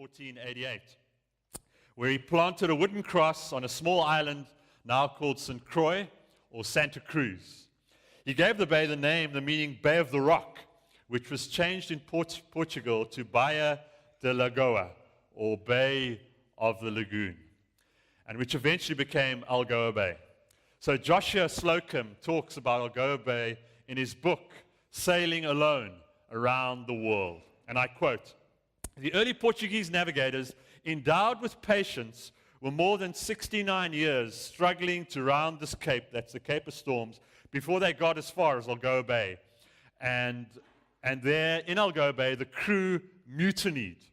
1488, where he planted a wooden cross on a small island now called St. Croix or Santa Cruz. He gave the bay the meaning Bay of the Rock, which was changed in Portugal to Baía de Lagoa, or Bay of the Lagoon, and which eventually became Algoa Bay. So Joshua Slocum talks about Algoa Bay in his book, Sailing Alone Around the World. And I quote, "The early Portuguese navigators, endowed with patience, were more than 69 years struggling to round this cape, that's the Cape of Storms, before they got as far as Algoa Bay. And there in Algoa Bay, the crew mutinied.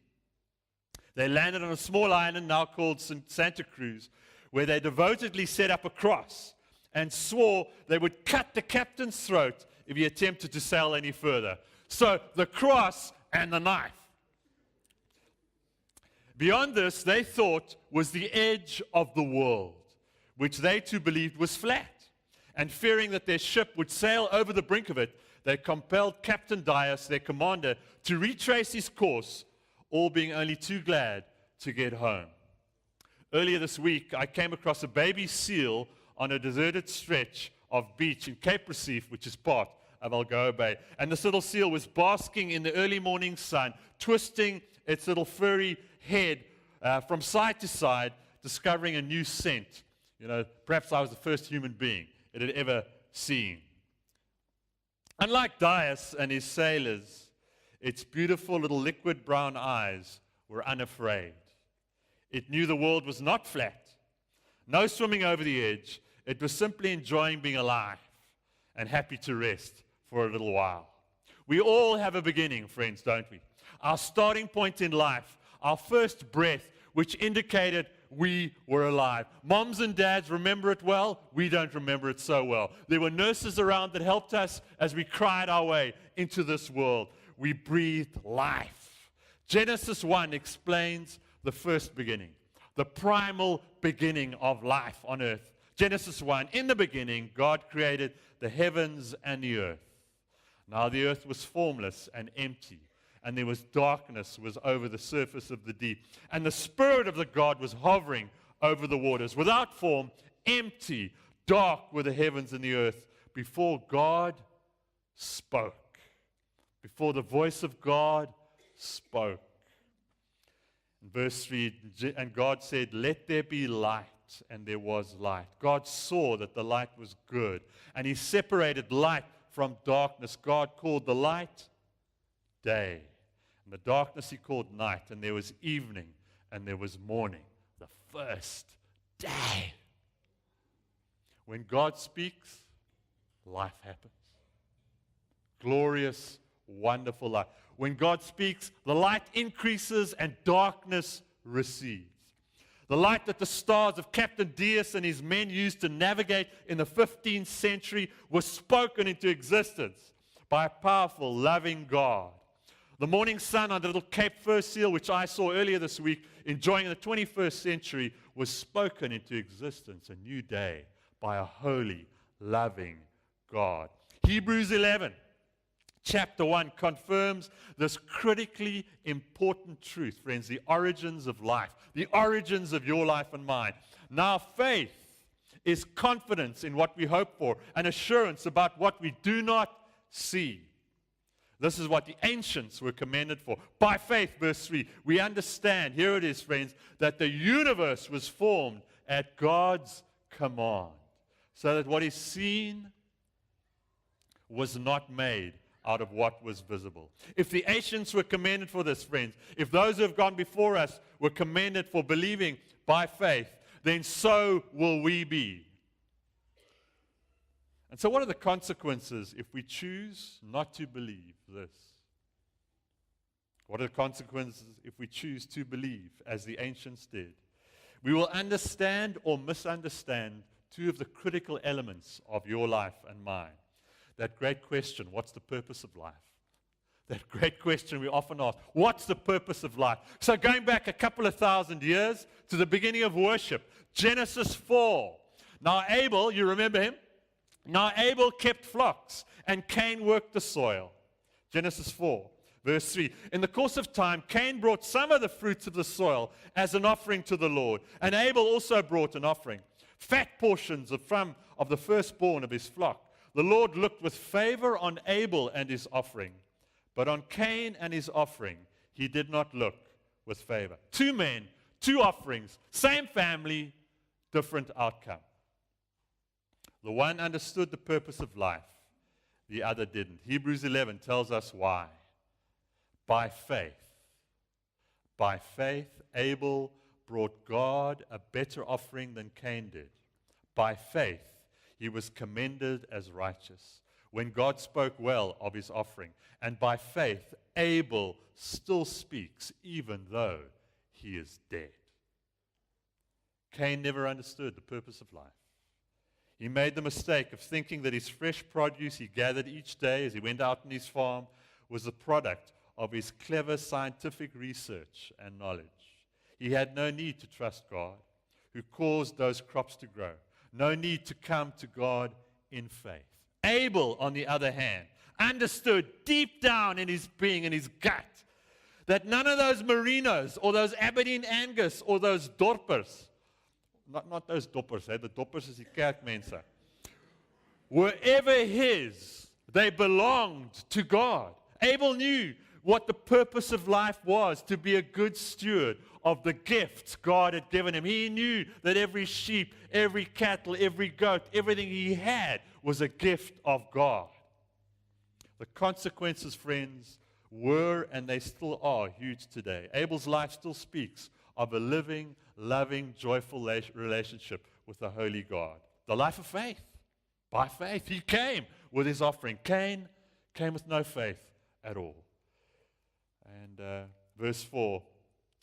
They landed on a small island now called Santa Cruz, where they devotedly set up a cross and swore they would cut the captain's throat if he attempted to sail any further." So the cross and the knife. Beyond this, they thought was the edge of the world, which they too believed was flat. And fearing that their ship would sail over the brink of it, they compelled Captain Dias, their commander, to retrace his course, all being only too glad to get home. Earlier this week, I came across a baby seal on a deserted stretch of beach in Cape Recife, which is part of Algoa Bay. And this little seal was basking in the early morning sun, twisting its little furry head from side to side, discovering a new scent. You know, perhaps I was the first human being it had ever seen. Unlike Dias and his sailors, its beautiful little liquid brown eyes were unafraid. It knew the world was not flat, no swimming over the edge. It was simply enjoying being alive and happy to rest for a little while. We all have a beginning, friends, don't we? Our starting point in life, our first breath, which indicated we were alive. Moms and dads remember it well. We don't remember it so well. There were nurses around that helped us as we cried our way into this world. We breathed life. Genesis 1 explains the first beginning, the primal beginning of life on earth. Genesis 1, in the beginning, God created the heavens and the earth. Now the earth was formless and empty, and there was darkness was over the surface of the deep. And the Spirit of the God was hovering over the waters, without form, empty, dark were the heavens and the earth, before God spoke. Before the voice of God spoke. In verse 3, and God said, "Let there be light," and there was light. God saw that the light was good, and He separated light from darkness. God called the light day, and the darkness He called night, and there was evening, and there was morning, the first day. When God speaks, life happens. Glorious, wonderful light. When God speaks, the light increases and darkness recedes. The light that the stars of Captain Dias and his men used to navigate in the 15th century was spoken into existence by a powerful, loving God. The morning sun on the little Cape fur seal, which I saw earlier this week, enjoying in the 21st century, was spoken into existence, a new day, by a holy, loving God. Hebrews 11, chapter 1, confirms this critically important truth, friends, the origins of life, the origins of your life and mine. Now, faith is confidence in what we hope for, and assurance about what we do not see. This is what the ancients were commended for. By faith, verse 3, we understand, here it is, friends, that the universe was formed at God's command, so that what is seen was not made out of what was visible. If the ancients were commended for this, friends, if those who have gone before us were commended for believing by faith, then so will we be. And so what are the consequences if we choose not to believe this? What are the consequences if we choose to believe as the ancients did? We will understand or misunderstand two of the critical elements of your life and mine. That great question, what's the purpose of life? That great question we often ask, what's the purpose of life? So going back a couple of thousand years to the beginning of worship, Genesis 4. Now Abel, you remember him? Now Abel kept flocks, and Cain worked the soil. Genesis 4, Verse 3, in the course of time, Cain brought some of the fruits of the soil as an offering to the Lord, and Abel also brought an offering, fat portions of the firstborn of his flock. The Lord looked with favor on Abel and his offering, but on Cain and his offering he did not look with favor. 2 men, 2 offerings, same family, different outcome. The one understood the purpose of life, the other didn't. Hebrews 11 tells us why. By faith. By faith, Abel brought God a better offering than Cain did. By faith, he was commended as righteous when God spoke well of his offering. And by faith, Abel still speaks even though he is dead. Cain never understood the purpose of life. He made the mistake of thinking that his fresh produce he gathered each day as he went out on his farm was the product of his clever scientific research and knowledge. He had no need to trust God, who caused those crops to grow. No need to come to God in faith. Abel, on the other hand, understood deep down in his being, in his gut, that none of those merinos or those Aberdeen Angus or those dorpers, not those doppers, the doppers is die kerkmense, were ever his. They belonged to God. Abel knew what the purpose of life was, to be a good steward of the gifts God had given him. He knew that every sheep, every cattle, every goat, everything he had was a gift of God. The consequences, friends, were and they still are huge today. Abel's life still speaks of a living, loving, joyful relationship with the holy God. The life of faith. By faith, he came with his offering. Cain came with no faith at all. And verse 4,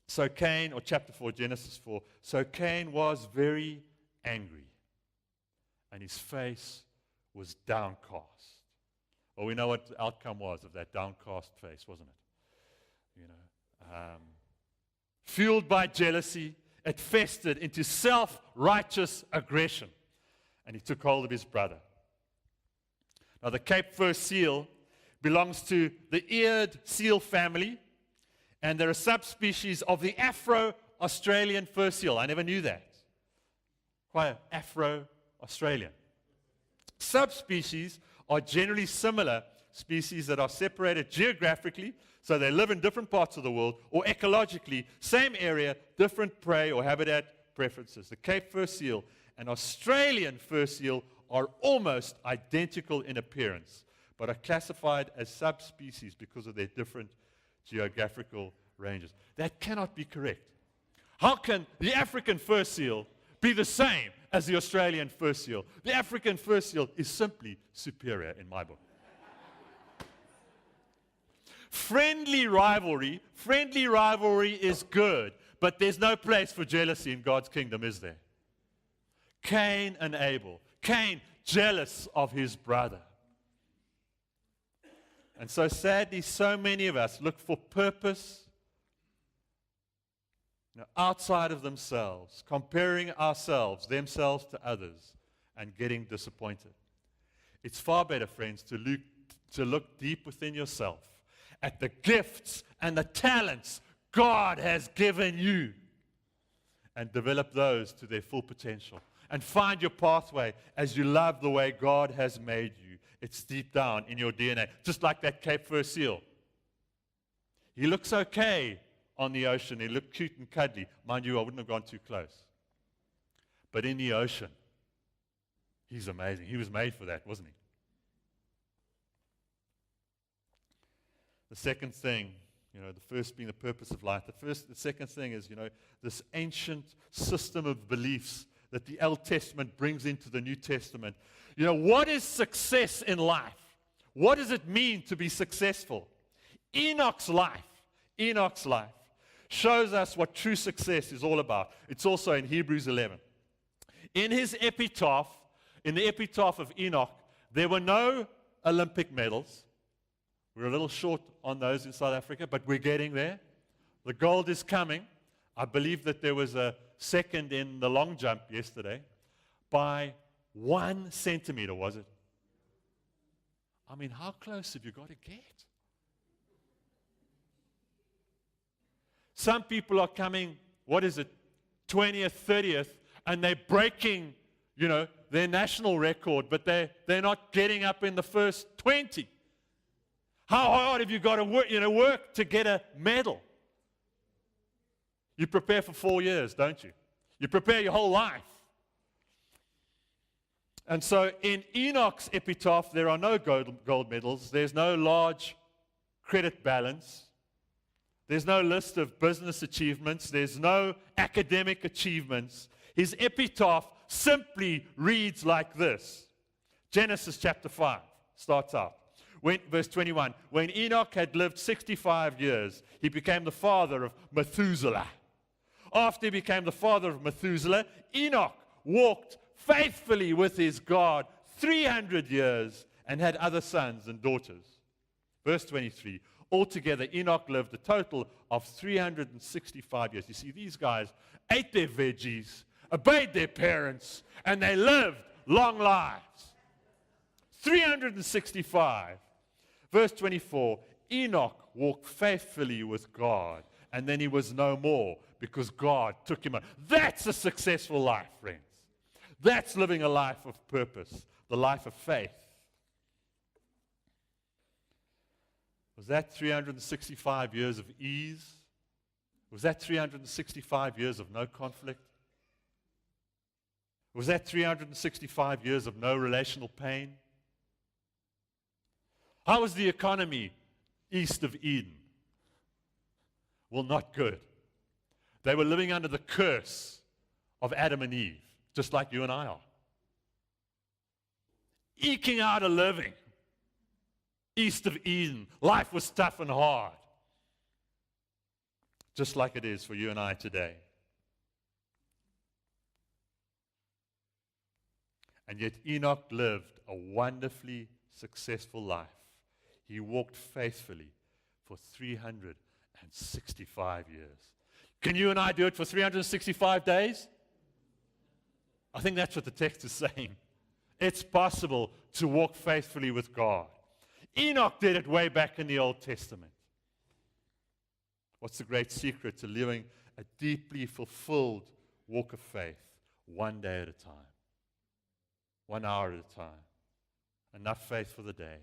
so Cain, or chapter 4, Genesis 4, so Cain was very angry, and his face was downcast. Well, we know what the outcome was of that downcast face, wasn't it? Fueled by jealousy, it festered into self-righteous aggression, and he took hold of his brother. Now, the Cape fur seal belongs to the eared seal family, and they're a subspecies of the Afro-Australian fur seal. I never knew that. Quite Afro-Australian. Subspecies are generally similar species that are separated geographically, so they live in different parts of the world, or ecologically, same area, different prey or habitat preferences. The Cape fur seal and Australian fur seal are almost identical in appearance, but are classified as subspecies because of their different geographical ranges. That cannot be correct. How can the African fur seal be the same as the Australian fur seal? The African fur seal is simply superior in my book. Friendly rivalry is good, but there's no place for jealousy in God's kingdom, is there? Cain and Abel. Cain, jealous of his brother. And so sadly, so many of us look for purpose outside of themselves, comparing themselves to others, and getting disappointed. It's far better, friends, to look deep within yourself at the gifts and the talents God has given you and develop those to their full potential. And find your pathway as you love the way God has made you. It's deep down in your DNA, just like that Cape fur seal. He looks okay on the ocean. He looked cute and cuddly. Mind you, I wouldn't have gone too close. But in the ocean, he's amazing. He was made for that, wasn't he? The second thing, the first being the purpose of life. The second thing is, this ancient system of beliefs that the Old Testament brings into the New Testament. What is success in life? What does it mean to be successful? Enoch's life shows us what true success is all about. It's also in Hebrews 11. In his epitaph, in the epitaph of Enoch, there were no Olympic medals. We're a little short on those in South Africa, but we're getting there. The gold is coming. I believe that there was a second in the long jump yesterday by 1 centimeter, was it? I mean, how close have you got to get? Some people are coming, 20th, 30th, and they're breaking, their national record, but they're not getting up in the first 20. How hard have you got to work to get a medal? You prepare for 4 years, don't you? You prepare your whole life. And so in Enoch's epitaph, there are no gold medals. There's no large credit balance. There's no list of business achievements. There's no academic achievements. His epitaph simply reads like this. Genesis chapter 5 starts out. Verse 21, when Enoch had lived 65 years, he became the father of Methuselah. After he became the father of Methuselah, Enoch walked faithfully with his God 300 years and had other sons and daughters. Verse 23, altogether Enoch lived a total of 365 years. You see, these guys ate their veggies, obeyed their parents, and they lived long lives. 365. Verse 24, Enoch walked faithfully with God, and then he was no more because God took him on. That's a successful life, friends. That's living a life of purpose, the life of faith. Was that 365 years of ease? Was that 365 years of no conflict? Was that 365 years of no relational pain? How was the economy east of Eden? Well, not good. They were living under the curse of Adam and Eve, just like you and I are. Eking out a living east of Eden. Life was tough and hard, just like it is for you and I today. And yet Enoch lived a wonderfully successful life. He walked faithfully for 365 years. Can you and I do it for 365 days? I think that's what the text is saying. It's possible to walk faithfully with God. Enoch did it way back in the Old Testament. What's the great secret to living a deeply fulfilled walk of faith? One day at a time. 1 hour at a time. Enough faith for the day.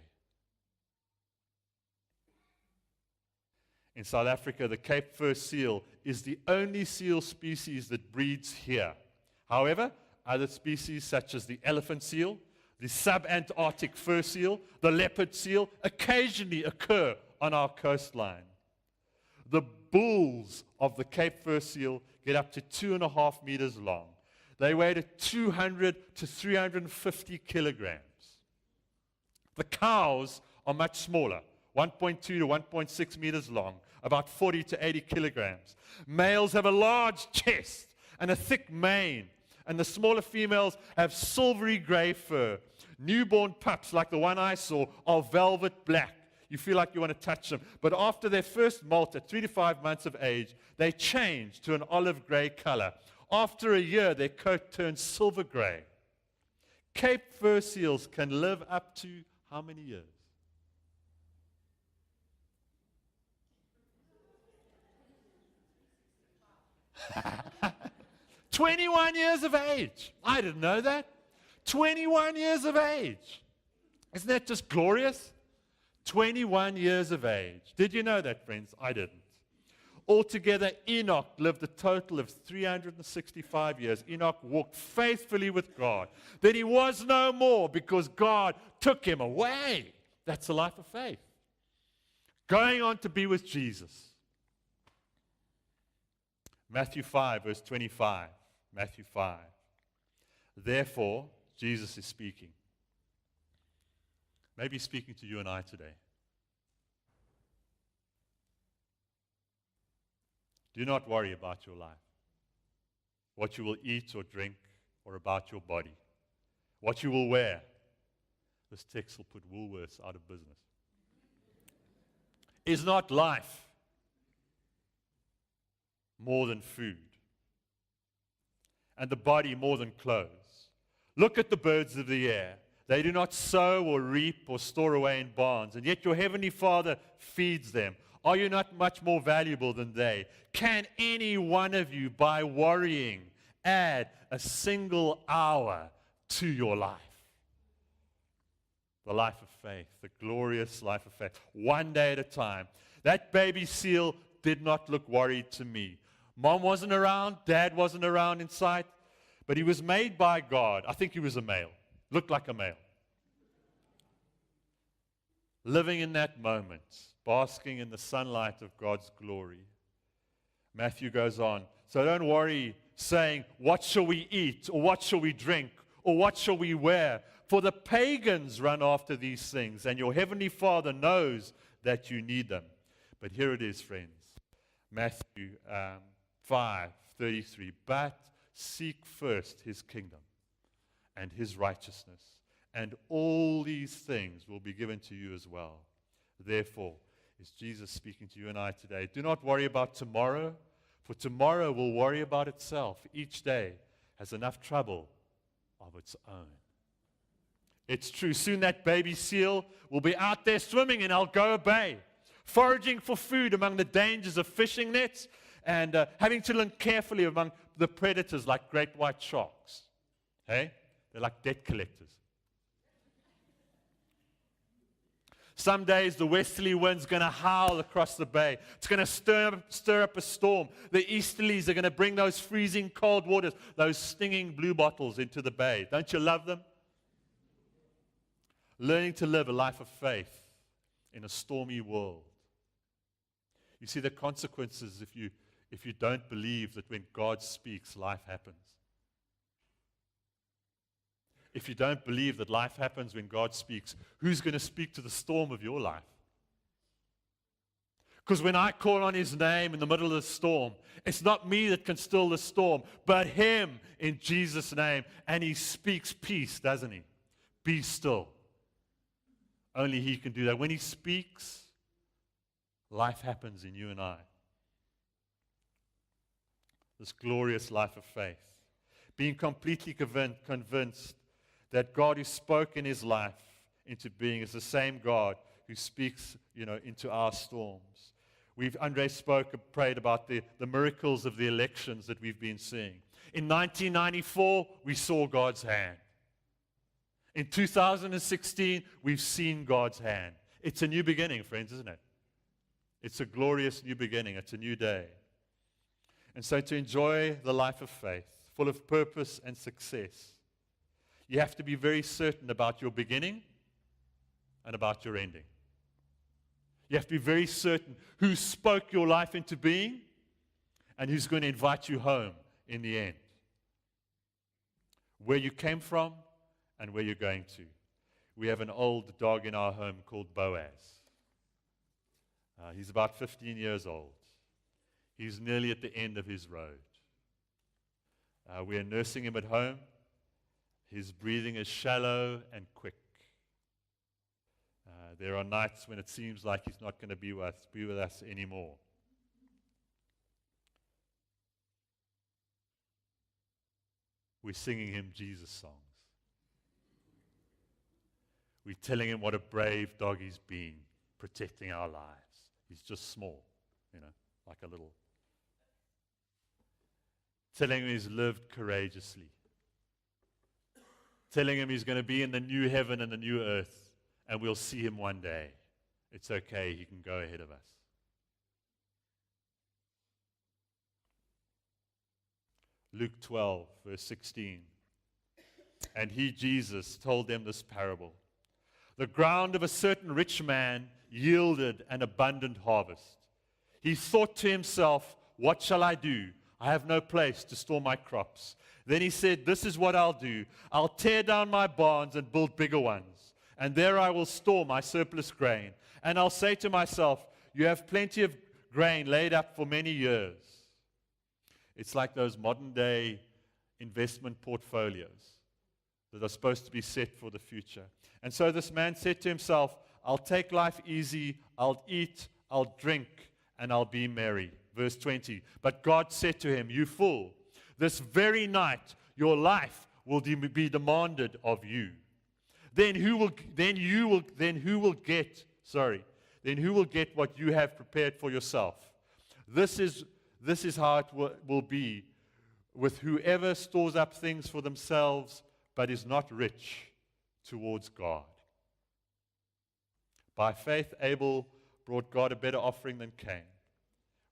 In South Africa, the Cape fur seal is the only seal species that breeds here. However, other species such as the elephant seal, the subantarctic fur seal, the leopard seal occasionally occur on our coastline. The bulls of the Cape fur seal get up to 2.5 meters long. They weigh to 200 to 350 kilograms. The cows are much smaller, 1.2 to 1.6 meters long, about 40 to 80 kilograms. Males have a large chest and a thick mane, and the smaller females have silvery gray fur. Newborn pups, like the one I saw, are velvet black. You feel like you want to touch them. But after their first molt at 3 to 5 months of age, they change to an olive gray color. After a year, their coat turns silver gray. Cape fur seals can live up to how many years? 21 years of age. I didn't know that. 21 years of age. Isn't that just glorious? 21 years of age. Did you know that, friends? I didn't. Altogether, Enoch lived a total of 365 years. Enoch walked faithfully with God. Then he was no more because God took him away. That's the life of faith. Going on to be with Jesus. Matthew 5, verse 25. Matthew 5. Therefore, Jesus is speaking. Maybe speaking to you and I today. Do not worry about your life, what you will eat or drink, or about your body, what you will wear. This text will put Woolworths out of business. Is not life more than food, and the body more than clothes? Look at the birds of the air. They do not sow or reap or store away in barns, and yet your heavenly Father feeds them. Are you not much more valuable than they? Can any one of you, by worrying, add a single hour to your life? The life of faith, the glorious life of faith, one day at a time. That baby seal did not look worried to me. Mom wasn't around, Dad wasn't around in sight, but he was made by God. I think he was a male, looked like a male. Living in that moment, basking in the sunlight of God's glory. Matthew goes on, so don't worry saying, what shall we eat, or what shall we drink, or what shall we wear? For the pagans run after these things, and your heavenly Father knows that you need them. But here it is, friends. Matthew 5:33. But seek first his kingdom and his righteousness, and all these things will be given to you as well. Therefore, is Jesus speaking to you and I today? Do not worry about tomorrow, for tomorrow will worry about itself. Each day has enough trouble of its own. It's true. Soon that baby seal will be out there swimming in Algoa Bay, foraging for food among the dangers of fishing nets and having to look carefully among the predators like great white sharks. Hey? They're like debt collectors. Some days the westerly wind's going to howl across the bay. It's going to stir up a storm. The easterlies are going to bring those freezing cold waters, those stinging blue bottles into the bay. Don't you love them? Learning to live a life of faith in a stormy world. You see the consequences if you don't believe that when God speaks, life happens. If you don't believe that life happens when God speaks, who's going to speak to the storm of your life? Because when I call on his name in the middle of the storm, it's not me that can still the storm, but him in Jesus' name. And he speaks peace, doesn't he? Be still. Only he can do that. When he speaks, life happens in you and I. This glorious life of faith. Being completely convinced that God who spoke in his life into being is the same God who speaks, into our storms. Andre prayed about the miracles of the elections that we've been seeing. In 1994, we saw God's hand. In 2016, we've seen God's hand. It's a new beginning, friends, isn't it? It's a glorious new beginning. It's a new day. And so to enjoy the life of faith, full of purpose and success, you have to be very certain about your beginning and about your ending. You have to be very certain who spoke your life into being and who's going to invite you home in the end. Where you came from and where you're going to. We have an old dog in our home called Boaz. He's about 15 years old. He's nearly at the end of his road. We are nursing him at home. His breathing is shallow and quick. There are nights when it seems like he's not going to be with us anymore. We're singing him Jesus songs. We're telling him what a brave dog he's been, protecting our lives. He's just small, like a little. Telling him he's lived courageously. Telling him he's going to be in the new heaven and the new earth, and we'll see him one day. It's okay, he can go ahead of us. Luke 12, verse 16. And he, Jesus, told them this parable. The ground of a certain rich man yielded an abundant harvest. He thought to himself, what shall I do? I have no place to store my crops. Then he said, this is what I'll do. I'll tear down my barns and build bigger ones. And there I will store my surplus grain. And I'll say to myself, you have plenty of grain laid up for many years. It's like those modern day investment portfolios that are supposed to be set for the future. And so this man said to himself, I'll take life easy, I'll eat, I'll drink, and I'll be merry. Verse 20, but God said to him, you fool, this very night your life will be demanded of you. Then who will then who will get what you have prepared for yourself? This is how it will be with whoever stores up things for themselves but is not rich towards God. By faith, Abel brought God a better offering than Cain.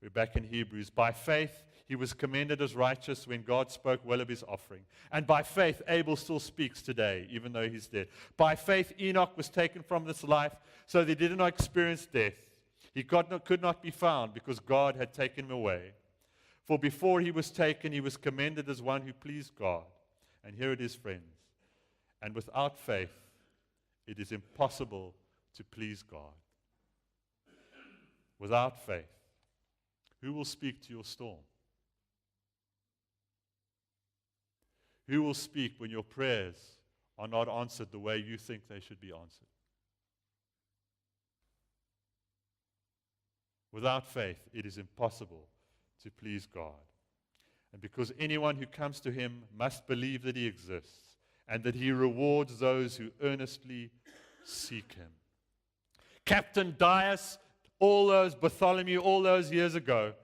We're back in Hebrews. By faith, he was commended as righteous when God spoke well of his offering. And by faith, Abel still speaks today, even though he's dead. By faith, Enoch was taken from this life so that he did not experience death. He could not be found because God had taken him away. For before he was taken, he was commended as one who pleased God. And here it is, friends. And without faith, it is impossible to please God. Without faith, who will speak to your storm? Who will speak when your prayers are not answered the way you think they should be answered? Without faith, it is impossible to please God. And because anyone who comes to him must believe that he exists and that he rewards those who earnestly seek him. Captain Dias, Bartholomew, all those years ago,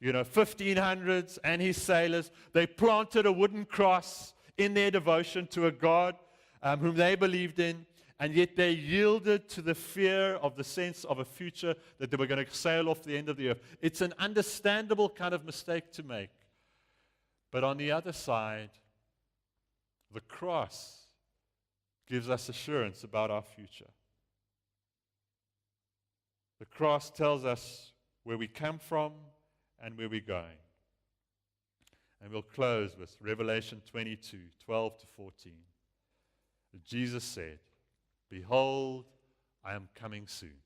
1500s, and his sailors, they planted a wooden cross in their devotion to a God whom they believed in, and yet they yielded to the fear of the sense of a future that they were going to sail off the end of the earth. It's an understandable kind of mistake to make. But on the other side, the cross gives us assurance about our future. The cross tells us where we come from and where we're going. And we'll close with Revelation 22, 12 to 14. Jesus said, "Behold, I am coming soon.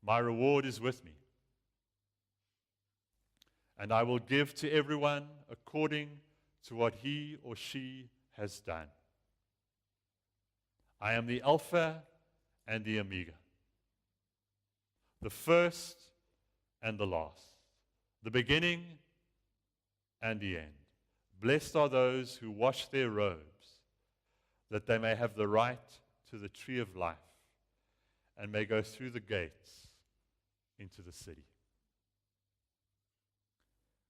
My reward is with me, and I will give to everyone according to what he or she has done. I am the Alpha and the Omega, the first and the last, the beginning and the end. Blessed are those who wash their robes, that they may have the right to the tree of life and may go through the gates into the city."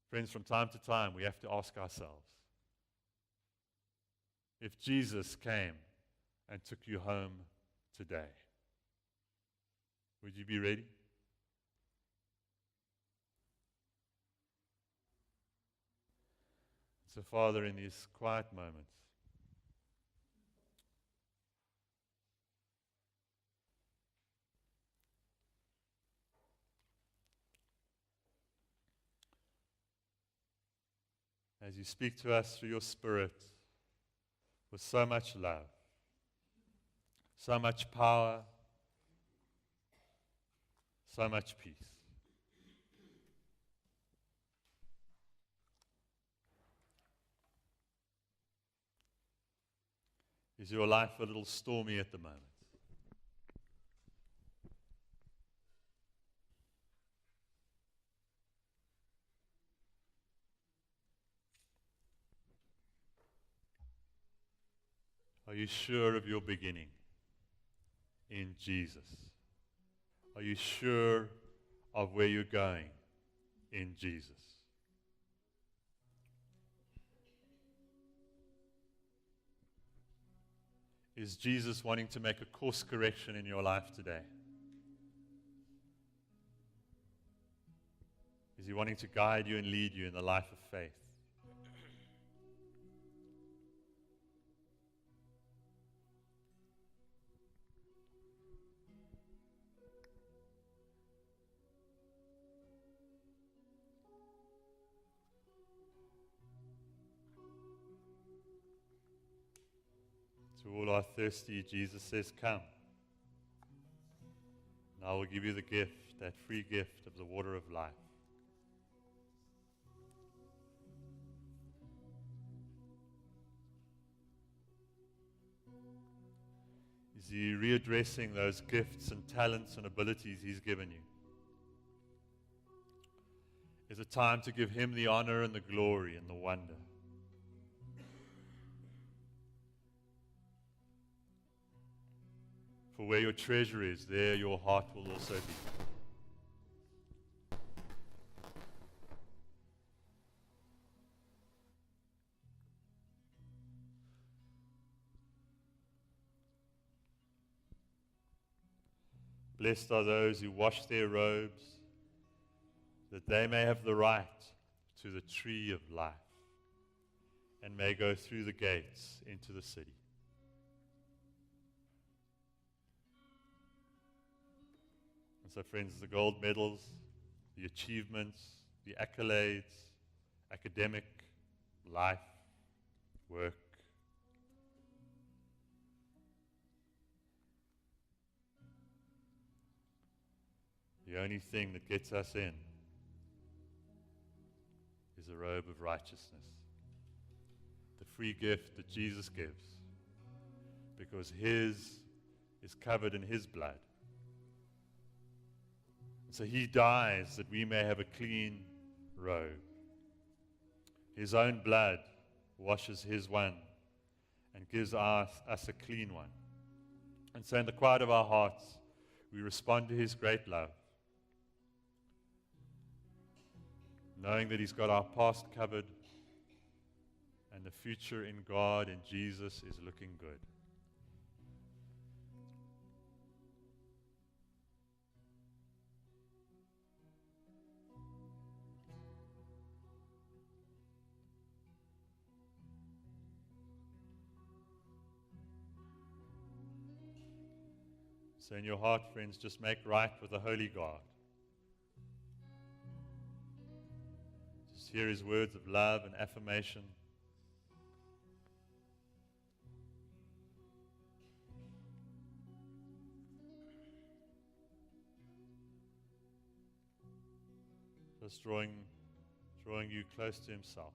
Friends, from time to time, we have to ask ourselves, if Jesus came and took you home today, would you be ready? So, Father, in these quiet moments, as you speak to us through your Spirit with so much love, so much power, so much peace. Is your life a little stormy at the moment? Are you sure of your beginning in Jesus? Are you sure of where you're going in Jesus? Is Jesus wanting to make a course correction in your life today? Is he wanting to guide you and lead you in the life of faith? To all are thirsty, Jesus says, "Come, and I will give you the gift, that free gift of the water of life." Is he readdressing those gifts and talents and abilities he's given you? Is it time to give him the honor and the glory and the wonder? For For where your treasure is, there your heart will also be. Blessed are those who wash their robes, that they may have the right to the tree of life, and may go through the gates into the city. And so, friends, the gold medals, the achievements, the accolades, academic, life, work, the only thing that gets us in is a robe of righteousness. The free gift that Jesus gives, because His is covered in His blood. And so He dies that we may have a clean robe. His own blood washes His one and gives us a clean one. And so in the quiet of our hearts, we respond to His great love, knowing that He's got our past covered and the future in God and Jesus is looking good. So in your heart, friends, just make right with the Holy God. Just hear His words of love and affirmation. Just drawing you close to Himself.